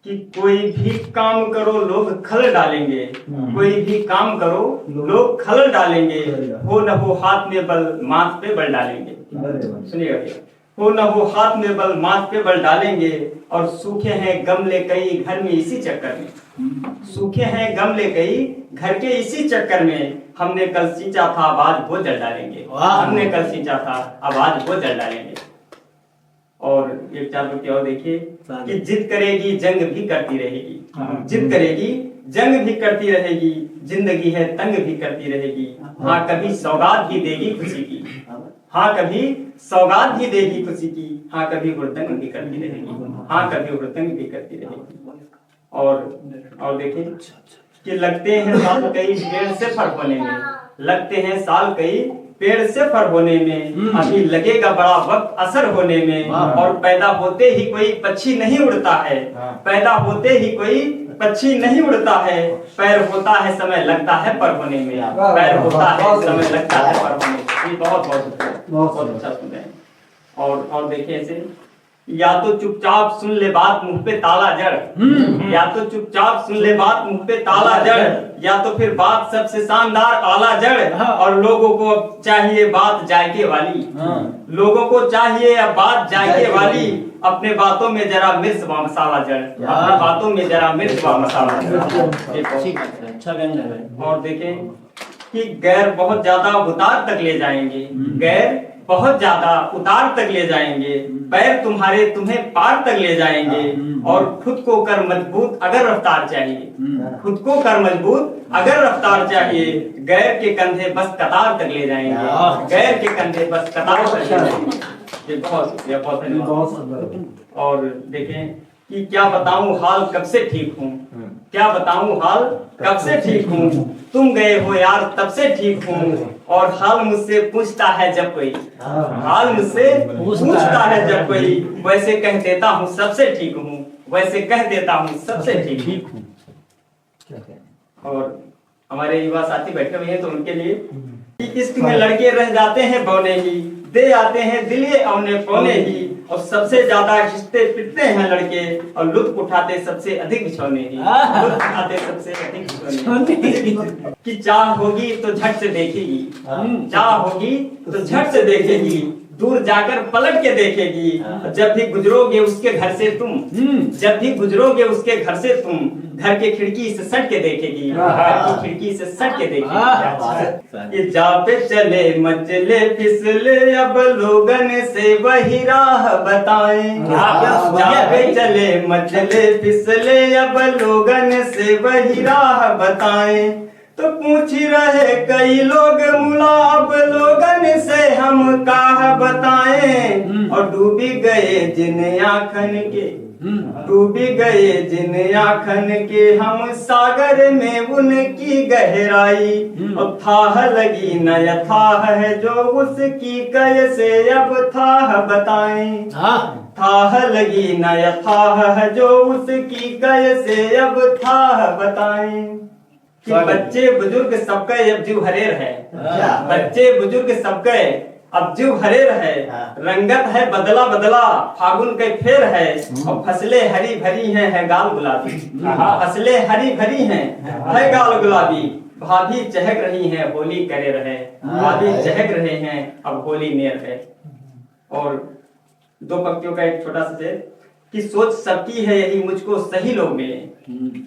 कि कोई भी काम करो लोग खल डालेंगे, कोई भी काम करो लोग खल डालेंगे, हो न हो हाथ में बल माथ पे बल डालेंगे। सुनिएगा भैया, हो न हो हाथ में बल माथ पे बल डालेंगे, और सूखे हैं गमले कई घर में इसी चक्कर में, सूखे हैं गमले कई घर के इसी चक्कर में, हमने कल सींचा था आवाज वो जल डालेंगे, हमने कल सींचा था आवाज वो जल डालेंगे। और एक चार पंक्ति और देखिए कि जिद करेगी जंग भी करती रहेगी, जिद करेगी जंग भी करती रहेगी, जिंदगी है तंग भी करती रहेगी, हाँ कभी सौगात भी देगी खुशी की, हाँ कभी सौगात भी देगी खुशी की, हाँ कभी हुड़दंग भी करती रहेगी, हाँ कभी हुड़दंग भी करती रहेगी। और देखिए कि लगते हैं साल कई पेड़ से फर होने में, लगते हैं साल कई पेड़ से फर होने में, अभी लगेगा बड़ा वक्त असर होने में, और पैदा होते ही कोई पक्षी नहीं उड़ता है, पैदा होते ही कोई पक्षी नहीं उड़ता है, पैर होता है समय लगता है पर होने में, पैर होता है समय लगता है पर होने में। ये बहुत अच्छा सुन रहे हैं। और देखिए ऐसे, या तो चुपचाप सुन ले बात मुंह पे ताला जड़, या तो चुपचाप सुन ले बात मुंह पे ताला जड़, या तो फिर बात सबसे शानदार आला जड़, और लोगों को चाहिए बात जायके वाली, लोगों को चाहिए अब बात जायके वाली, अपने बातों में जरा मिर्च व मसाला जड़, अपने बातों में जरा मिर्च व मसाला जड़। अच्छा व्यंग है। और देखें कि गैर बहुत ज्यादा उतार तक ले जाएंगे, गैर बहुत ज्यादा उतार तक ले जाएंगे, पैर तुम्हारे तुम्हें पार तक ले जाएंगे, और खुद को कर मजबूत अगर रफ्तार चाहिए, खुद को कर मजबूत अगर रफ्तार चाहिए, गैर के कंधे बस कतार तक ले जाएंगे, गैर के कंधे बस कतार तक ले जाएंगे। ये बहुत धन्यवाद। और देखें कि क्या बताऊं हाल कब से ठीक हूँ, क्या बताऊं हाल कब से ठीक हूँ, तुम गए हो यार तब से ठीक हूँ, और हाल मुझसे पूछता है जब कोई, हाल मुझसे पूछता है जब कोई, वैसे कह देता हूँ सबसे ठीक हूँ, वैसे कह देता हूँ सबसे ठीक हूँ। और हमारे युवा साथी बैठे हुए हैं तो उनके लिए कि इश्क में लड़के रह जाते हैं बौने ही, दे आते हैं दिल ये औने पौने ही, और सबसे ज्यादा खिंचते पिटते हैं लड़के, और लुत्फ उठाते सबसे अधिक बिछौने ही, लुत्फ उठाते सबसे अधिक बिछौने। कि चाह होगी तो झट से देखेगी, चाह होगी तो झट से देखेगी, दूर जाकर पलट के देखेगी, जब भी गुजरोगे उसके घर से तुम, जब भी गुजरोगे उसके घर से तुम, घर के खिड़की से सट के देखेगी, घर की खिड़की से सट के देखेगी। ये जा पे चले मचले फिसले अब लोगन से वही राह बताएं, जा पे चले मचले फिसले अब लोगन से वही राह बताएं, तो पूछ रहे कई लोग मुला अब लोगन से हम काह बताएं, और डूबी गए जिन आँखन के, डूबी गए जिन आँखन के हम सागर में उनकी गहराई, और थाह लगी न यथाह है जो उसकी कैसे अब थाह बताएं, थाह लगी न यथाह है जो उसकी कैसे अब थाह बताएं। कि बच्चे बुजुर्ग सबके अब जीव हरेर है, बच्चे बुजुर्ग सबके अब जीव हरेर है, रंगत है बदला बदला फागुन के फेर है, और फसलें हरी भरी हैं है गाल गुलाबी, फसलें हरी भरी हैं है गाल गुलाबी, भाभी चहक रही हैं होली करे रहे, भाभी चहक रहे हैं अब होली नेर है। और दो पंक्तियों का एक छोटा सा शेर कि सोच सबकी है यही मुझको सही लोग मिले,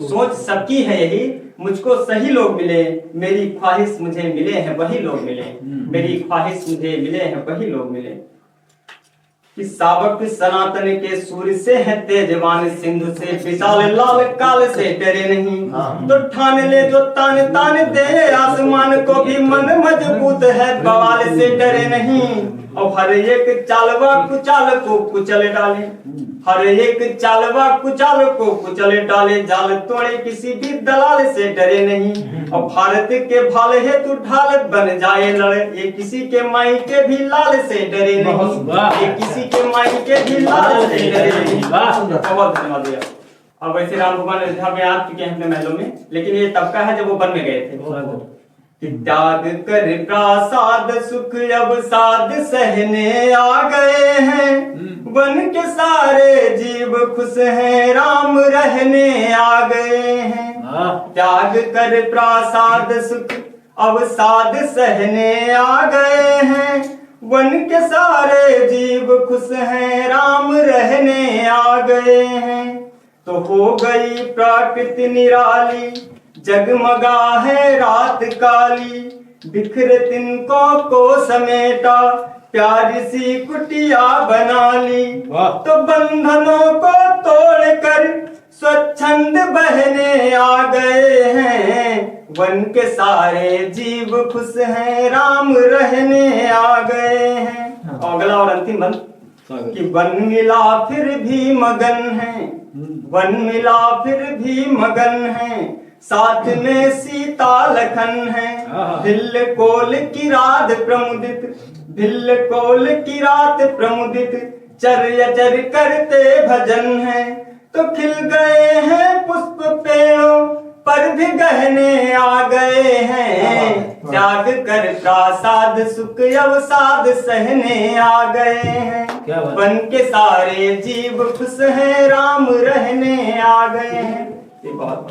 सोच सबकी है यही मुझको सही लोग मिले, मेरी ख्वाहिश मुझे मिले हैं वही लोग मिले, मेरी ख्वाहिश मुझे मिले हैं वही लोग मिले। कि सावक सनातन के सूर्य से है तेजवान सिंधु से, विशाल लाल काल से डरे नहीं, तो ठान ले जो तान तान दे आसमान को भी मन मजबूत है बवाल से डरे नहीं, और हर एक चालवा कुचाल को कुचल डाले, हर एक चालवा कुचाल को कुचल डाले, जाल तोड़े किसी भी दलाल से डरे नहीं, और भारत के भाल हेतु ढाल बन जाए लड़े, ये किसी के माई के भी लाल से डरे नहीं, ये किसी के माई के भी लाल से डरे नहीं। बहुत धन्यवाद भैया। अब वैसे राम भगवान अयोध्या में आ चुके हैं अपने महलों में, लेकिन ये तबका है जब वो वन में गए थे। कि त्याग कर प्रासाद सुख अवसाद सहने आ गए हैं। वन के सारे जीव खुश हैं, राम रहने आ गए हैं। त्याग कर प्रासाद सुख अवसाद सहने आ गए हैं। वन के सारे जीव खुश हैं, राम रहने आ गए हैं। तो हो गई प्रकृति निराली, जगमगा है रात काली। बिखरे तिनकों को समेटा, प्यारी सी कुटिया बना ली। तो बंधनों को तोड़कर स्वच्छंद बहने आ गए हैं। वन के सारे जीव खुश हैं, राम रहने आ गए हैं। अगला और अंतिम बंद कि वन मिला फिर भी मगन है, वन मिला फिर भी मगन है। साथ में सीता लखन है, भिल्ल कोल की रात प्रमुदित, भिल्ल कोल की रात प्रमुदित। चर्यचर करते भजन है, तो खिल गए हैं पुष्प पेड़ों पर भी गहने आ गए हैं। त्याग कर प्रासाद सुख अवसाद सहने आ गए हैं। वन के सारे जीव खुश हैं, राम रहने आ गए हैं। ये बहुत